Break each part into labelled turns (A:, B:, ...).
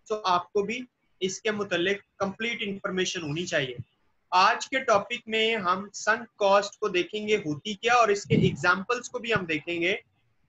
A: तो आपको भी इसके मुतालिक कंप्लीट इंफॉर्मेशन होनी चाहिए। आज के टॉपिक में हम संक कॉस्ट को देखेंगे होती क्या, और इसके एग्जांपल्स को भी हम देखेंगे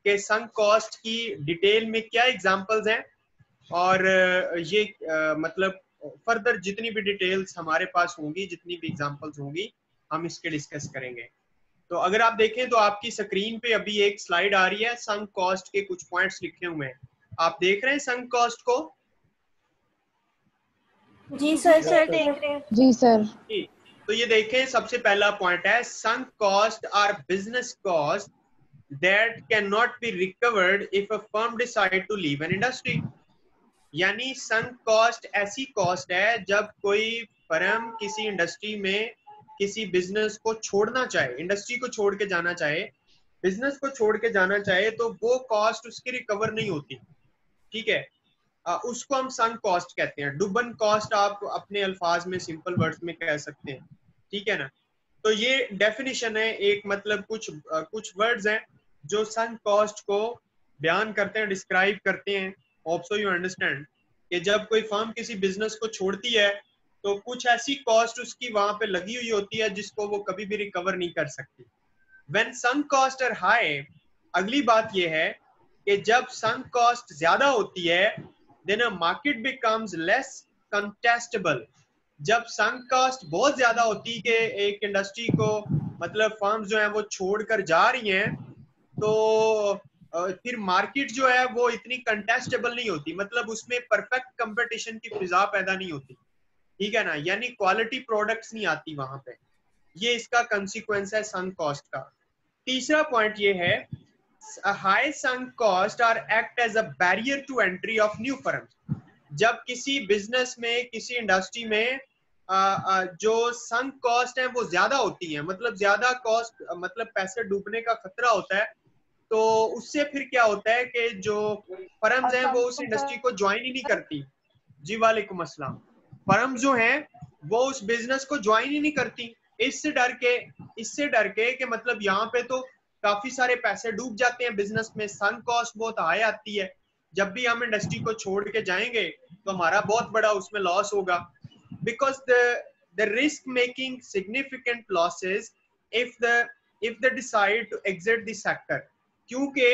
A: कि संक कॉस्ट की डिटेल में क्या एग्जांपल्स हैं, और ये मतलब फर्दर जितनी भी डिटेल्स हमारे पास होंगी, जितनी भी एग्जांपल्स होंगी, हम इसके डिस्कस करेंगे। तो अगर आप देखें तो आपकी स्क्रीन पे अभी एक स्लाइड आ रही है, संक कॉस्ट के कुछ पॉइंट्स लिखे हुए हैं। आप देख रहे हैं संक कॉस्ट को?
B: जी सर देख रहे हैं।
C: जी सर।
A: तो ये देखें, सबसे पहला पॉइंट है sunk cost are business cost that can not be recovered if a firm decide to leave an industry. यानी संक कॉस्ट ऐसी कॉस्ट है जब कोई फर्म किसी इंडस्ट्री में किसी बिजनेस को छोड़ना चाहे, इंडस्ट्री को छोड़ के जाना चाहे, बिजनेस को छोड़ के जाना चाहे, तो वो कॉस्ट उसकी रिकवर नहीं होती। ठीक है, उसको हम संक कॉस्ट कहते हैं। डुबन कॉस्ट आप अपने अल्फाज में सिंपल वर्ड्स में कह सकते हैं। ठीक है ना? तो ये डेफिनेशन है, एक मतलब कुछ वर्ड्स हैं जो संक कॉस्ट को बयान करते हैं, डिस्क्राइब करते हैं। होप सो यू अंडरस्टैंड कि जब कोई फर्म किसी बिजनेस को छोड़ती है तो कुछ ऐसी कॉस्ट उसकी वहां पे लगी हुई होती है जिसको वो कभी भी रिकवर नहीं कर सकती। When sunk cost are high, अगली बात ये है कि जब संक कॉस्ट ज्यादा होती है, then a market becomes less contestable. जब संक कॉस्ट बहुत ज्यादा होती है कि एक इंडस्ट्री को मतलब फर्म्स जो है वो छोड़कर जा रही हैं, तो फिर मार्केट जो है वो इतनी कंटेस्टेबल नहीं होती, मतलब उसमें परफेक्ट कंपटीशन की फिजा पैदा नहीं होती। ठीक है ना? यानी क्वालिटी प्रोडक्ट्स नहीं आती वहां पे। ये इसका कंसिक्वेंस है संक कॉस्ट का। तीसरा पॉइंट ये है, high sunk cost are act as a barrier to entry of new firms. जब किसी बिजनेस में, किसी इंडस्ट्री में जो संक कॉस्ट है वो ज्यादा होती है, मतलब ज्यादा कॉस्ट, मतलब पैसे डूबने का खतरा होता है, तो उससे फिर क्या होता है कि जो फर्म्स हैं वो उस इंडस्ट्री को ज्वाइन ही नहीं करती। जी वालेकुम अस्सलाम। फर्म जो हैं वो उस बिजनेस को ज्वाइन ही नहीं करती, इससे डर के कि मतलब यहाँ पे तो काफी सारे पैसे डूब जाते हैं बिजनेस में, संक कॉस्ट बहुत हाई आती है, जब भी हम इंडस्ट्री को छोड़ के जाएंगे तो हमारा बहुत बड़ा उसमें लॉस होगा। Because the risk making significant losses if the decide to exit the sector. क्योंकि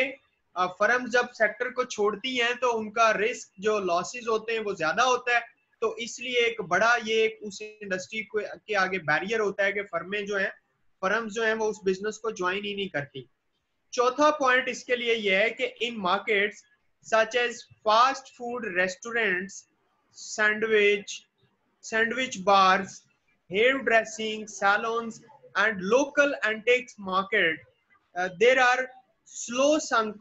A: फर्म जब सेक्टर को छोड़ती हैं तो उनका रिस्क, जो लॉसेस होते हैं, वो ज्यादा होता है। तो इसलिए एक बड़ा ये उस इंडस्ट्री के आगे बैरियर होता है कि फर्म्स जो हैं वो उस बिजनेस को ज्वाइन ही नहीं करती। चौथा पॉइंट इसके लिए ये है कि in markets such as fast food restaurants, sandwich bars, hairdressing salons and local antiques market, there are low sunk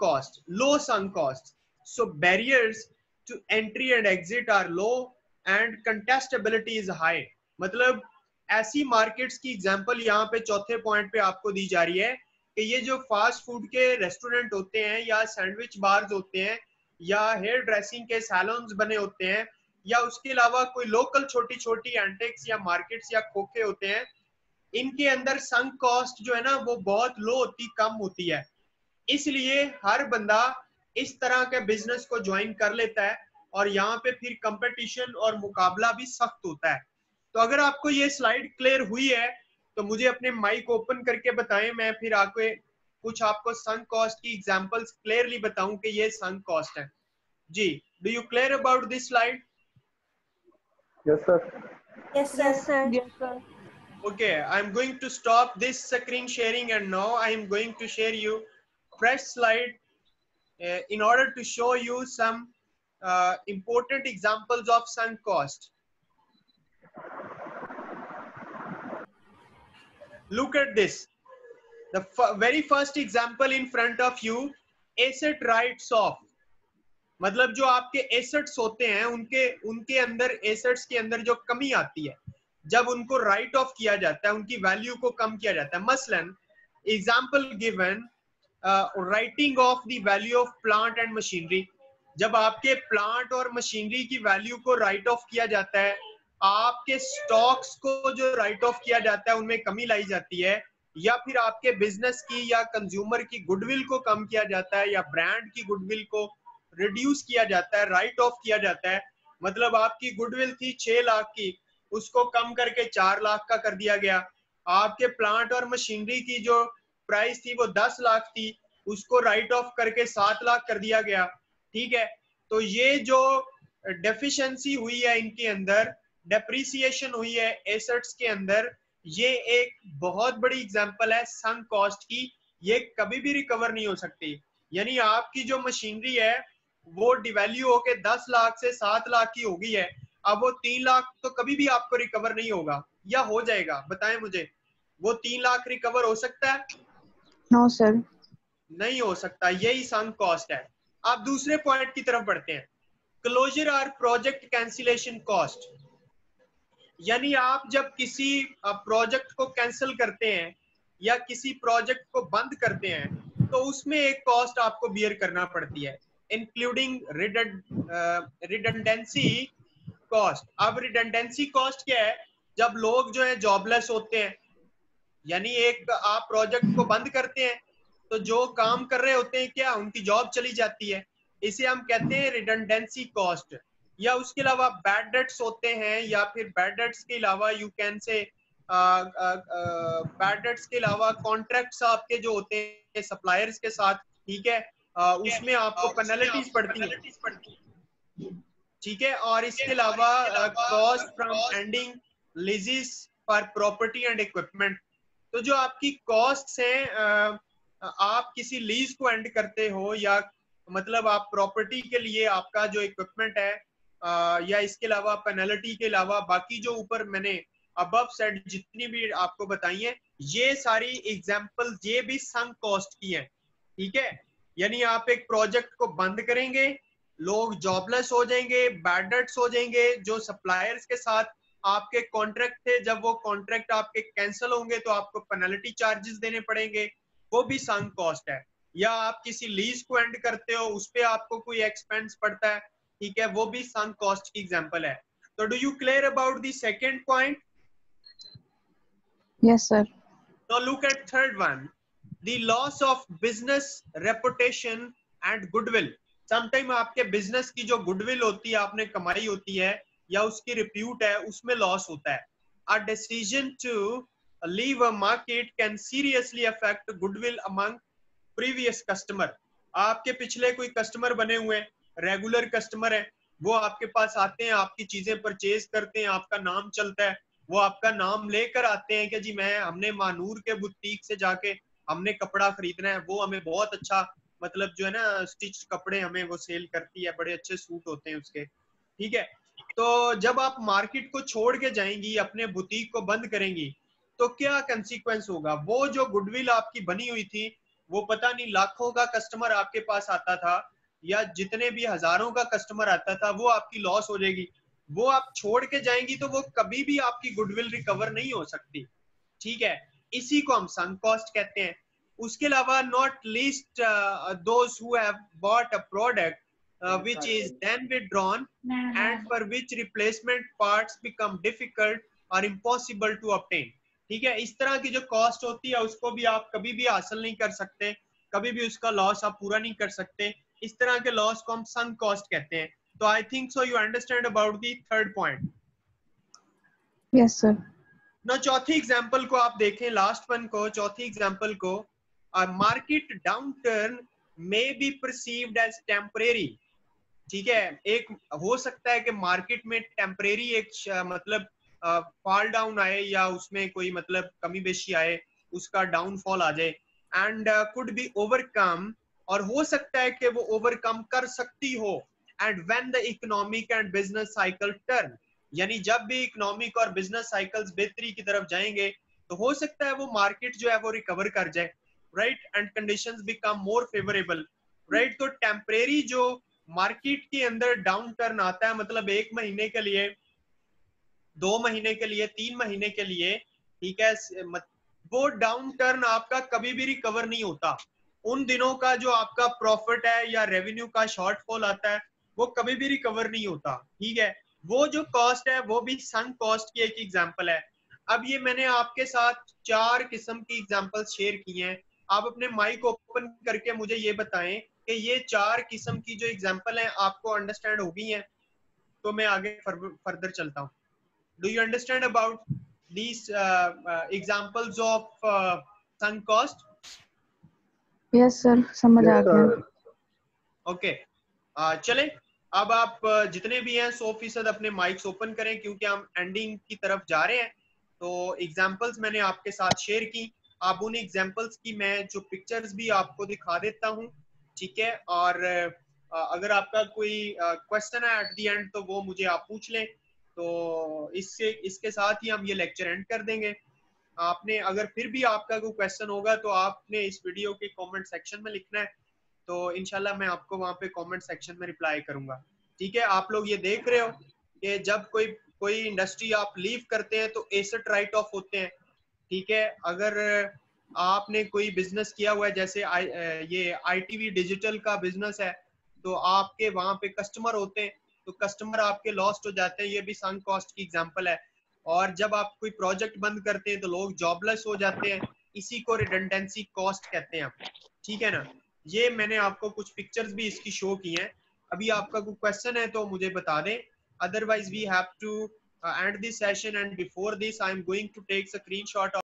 A: costs, so barriers to entry and exit are low and contestability is high। मतलब ऐसी markets की example यहाँ पे चौथे point पे आपको दी जा रही है कि ये जो फास्ट फूड के रेस्टोरेंट होते हैं, या सैंडविच बार्स होते हैं, या हेयर ड्रेसिंग के सैलून्स बने होते हैं, या उसके अलावा कोई लोकल छोटी छोटी एंटिक्स या मार्केट्स या खोखे होते हैं, इनके अंदर संक कॉस्ट जो है ना वो बहुत लो होती, कम होती है। इसलिए हर बंदा इस तरह के बिजनेस को ज्वाइन कर लेता है और यहाँ पे फिर कंपटीशन और मुकाबला भी सख्त होता है। तो अगर आपको ये स्लाइड क्लियर हुई है तो मुझे अपने माइक ओपन करके बताएं, मैं फिर आके कुछ आपको संक कॉस्ट की एग्जांपल्स क्लियरली बताऊं कि ये संक कॉस्ट है। जी, do you clear about this slide?
D: Yes sir.
B: Yes sir.
A: Okay, I'm going to stop this screen sharing and now I am going to share you fresh slide in order to show you some important examples of sunk cost. Look at this. The very first example in front of you, asset writes off। मतलब जो आपके assets होते हैं उनके अंदर, assets के अंदर जो कमी आती है, जब उनको राइट ऑफ किया जाता है, उनकी वैल्यू को कम किया जाता है। मसलन example given, writing of the value of plant and machinery. जब आपके प्लांट और मशीनरी की वैल्यू को राइट ऑफ किया जाता है, आपके स्टॉक्स को जो राइट ऑफ किया जाता है उनमें कमी लाई जाती है, या फिर आपके बिजनेस की या कंज्यूमर की गुडविल को कम किया जाता है, या ब्रांड की गुडविल को रिड्यूस किया जाता है, राइट ऑफ किया जाता है, मतलब आपकी गुडविल थी 6 लाख की, उसको कम करके 4 लाख का कर दिया गया। आपके प्लांट और मशीनरी की जो प्राइस थी वो 10 लाख थी, उसको राइट ऑफ करके 7 लाख कर दिया गया। ठीक है, तो ये जो डेफिशिएंसी हुई है इनके अंदर, डेप्रिसिएशन हुई है एसेट्स के अंदर, ये एक बहुत बड़ी एग्जांपल है संक कॉस्ट की। ये कभी भी रिकवर नहीं हो सकती। यानी आपकी जो मशीनरी है वो डिवैल्यू होके 10 लाख से 7 लाख की हो गई है, अब वो 3 लाख तो कभी भी आपको रिकवर नहीं होगा, या हो जाएगा? बताएं मुझे, वो 3 लाख रिकवर हो सकता है?
C: No sir.
A: नहीं हो सकता। यही संक कॉस्ट है। आप दूसरे पॉइंट की तरफ बढ़ते हैं, क्लोजर और प्रोजेक्ट कैंसिलेशन कॉस्ट। यानी आप जब किसी प्रोजेक्ट को कैंसिल करते हैं या किसी प्रोजेक्ट को बंद करते हैं तो उसमें एक कॉस्ट आपको बियर करना पड़ती है, इंक्लूडिंग रिडंडेंसी कॉस्ट। अब रिडंडेंसी कॉस्ट क्या है? जब लोग जो है जॉबलेस होते हैं, यानी एक आप प्रोजेक्ट को बंद करते हैं तो जो काम कर रहे होते हैं क्या, उनकी जॉब चली जाती है, इसे हम कहते हैं रिडंडेंसी कॉस्ट। या उसके अलावा बैड डेट्स होते हैं, या फिर बैड डेट्स के अलावा you can say bad debts के अलावा कॉन्ट्रैक्ट्स आपके जो होते हैं सप्लायर्स के साथ, ठीक है, उसमें आपको पेनल्टीज पड़ती है। ठीक है, और इसके अलावा cost from ending लीजेस for property and equipment. तो जो आपकी कॉस्ट्स हैं, आप किसी लीज को एंड करते हो, या मतलब आप प्रॉपर्टी के लिए आपका जो इक्विपमेंट है, या इसके अलावा पेनल्टी के अलावा बाकी जो ऊपर मैंने अबव सेड जितनी भी आपको बताई है, ये सारी एग्जांपल ये भी संक कॉस्ट की है। ठीक है, यानी आप एक प्रोजेक्ट को बंद करेंगे, लोग जॉबलेस हो जाएंगे, बैड डेट्स हो जाएंगे, जो सप्लायर्स के साथ आपके कॉन्ट्रैक्ट थे, जब वो कॉन्ट्रैक्ट आपके कैंसिल होंगे तो आपको पेनल्टी चार्जेस देने पड़ेंगे, वो भी संक कॉस्ट है। या आप किसी लीज को एंड करते हो, उस पे आपको कोई एक्सपेंस पड़ता है, ठीक है, वो भी संक कॉस्ट की एग्जांपल है। तो do you clear about the second point?
C: Yes sir.
A: Now look at third one, the loss of business reputation and goodwill. Sometime आपके बिजनेस की जो गुडविल होती है, आपने कमाई होती है या उसकी रिप्यूट है, उसमें लॉस होता है। A decision to leave a market can seriously affect goodwill among previous customer. आपके पिछले कोई कस्टमर बने हुए, रेगुलर कस्टमर है, वो आपके पास आते हैं, आपकी चीजें परचेज करते हैं, आपका नाम चलता है, वो आपका नाम लेकर आते हैं कि जी हमने मानूर के बुटीक से जाके हमने कपड़ा खरीदना है, वो हमें बहुत अच्छा मतलब जो है ना स्टिच कपड़े हमें वो सेल करती है, बड़े अच्छे सूट होते हैं उसके। ठीक है, तो जब आप मार्केट को छोड़ के जाएंगी, अपने बुटीक को बंद करेंगी, तो क्या कंसीक्वेंस होगा? वो जो गुडविल आपकी बनी हुई थी, वो पता नहीं लाखों का कस्टमर आपके पास आता था या जितने भी हजारों का कस्टमर आता था, वो आपकी लॉस हो जाएगी। वो आप छोड़ के जाएंगी तो वो कभी भी आपकी गुडविल रिकवर नहीं हो सकती। ठीक है, इसी को हम संक कॉस्ट कहते हैं। उसके अलावा not least those who have bought a product which is then withdrawn and for which replacement parts become difficult or impossible to obtain. ठीक है, इस तरह की जो कॉस्ट होती है उसको भी आप कभी भी हासिल नहीं कर सकते, कभी भी उसका लॉस आप पूरा नहीं कर सकते। इस तरह के लॉस को हम संक कॉस्ट कहते हैं। तो I think so you understand about the third point.
C: Yes sir.
A: ना चौथी एग्जांपल को आप देखें, लास्ट वन को, चौथी एग्जांपल को, market downturn may be perceived as temporary. ठीक है, एक हो सकता है कि मार्केट में टेम्परेरी एक मतलब फॉल डाउन आए या उसमें कोई मतलब कमी बेशी आए, उसका डाउनफॉल आ जाए, एंड कुड बी ओवरकम, और हो सकता है कि वो ओवरकम कर सकती हो, and when the economic and business cycle turn, यानी जब भी इकोनॉमिक और बिजनेस साइकिल्स बेहतरी की तरफ जाएंगे तो हो सकता है वो मार्केट जो है वो रिकवर कर जाए, right, and conditions become more favourable, right. तो टेम्परेरी जो मार्केट के अंदर डाउन टर्न आता है, मतलब 1 महीने के लिए, 2 महीने के लिए, 3 महीने के लिए, ठीक है, वो डाउन टर्न आपका कभी भी रिकवर नहीं होता। उन दिनों का जो आपका प्रॉफिट है या रेवेन्यू का शॉर्टफॉल आता है वो कभी भी रिकवर नहीं होता। ठीक है, वो जो कॉस्ट है वो भी संक कॉस्ट की एक एग्जांपल है। अब ये मैंने आपके साथ 4 किस्म की एग्जांपल्स शेयर की हैं। आप अपने माइक ओपन करके मुझे ये बताएं कि ये 4 किस्म की जो एग्जांपल हैं आपको अंडरस्टैंड हो गई हैं? तो मैं आगे फर्दर चलता हूँ. Do you understand about these examples of sunk cost?
C: Yes sir, समझ आ
D: Yes,
C: गया.
D: sir.
A: ओके. चले, अब आप जितने भी हैं 100% अपने माइक्स ओपन करें क्योंकि हम एंडिंग की तरफ जा रहे हैं. तो एग्जांपल्स मैंने आपके साथ शेयर की. आप उन एग्जांपल्स की मैं जो पिक्चर्स भी आपको दिखा देता हूं, ठीक है. और अगर आपका कोई क्वेश्चन है एट द एंड तो वो मुझे आप पूछ लें. तो इसके साथ ही हम ये लेक्चर एंड कर देंगे. आपने अगर फिर भी आपका कोई क्वेश्चन होगा तो आपने इस वीडियो के कमेंट सेक्शन में लिखना है. तो इंशाल्लाह मैं आपको वहां पे कमेंट सेक्शन में रिप्लाई करूंगा. ठीक है. आप लोग ये देख रहे हो कि जब कोई इंडस्ट्री आप लीव करते हैं तो एसेट राइट ऑफ होते हैं. ठीक है. अगर आपने कोई बिजनेस किया हुआ है, जैसे ये आईटीवी डिजिटल का बिजनेस है, तो आपके वहां पे कस्टमर होते हैं, तो कस्टमर आपके लॉस्ट हो जाते हैं. ये भी सunk कॉस्ट की एग्जांपल है. और जब आप कोई प्रोजेक्ट बंद करते हैं तो लोग जॉबलेस हो जाते हैं. इसी को रिडंडेंसी कॉस्ट कहते हैं. ठीक है ना. ये मैंने आपको कुछ पिक्चर्स भी इसकी शो की हैं. अभी आपका कोई क्वेश्चन है तो मुझे बता दें, otherwise we have to end this session, and before this I am going to take a screenshot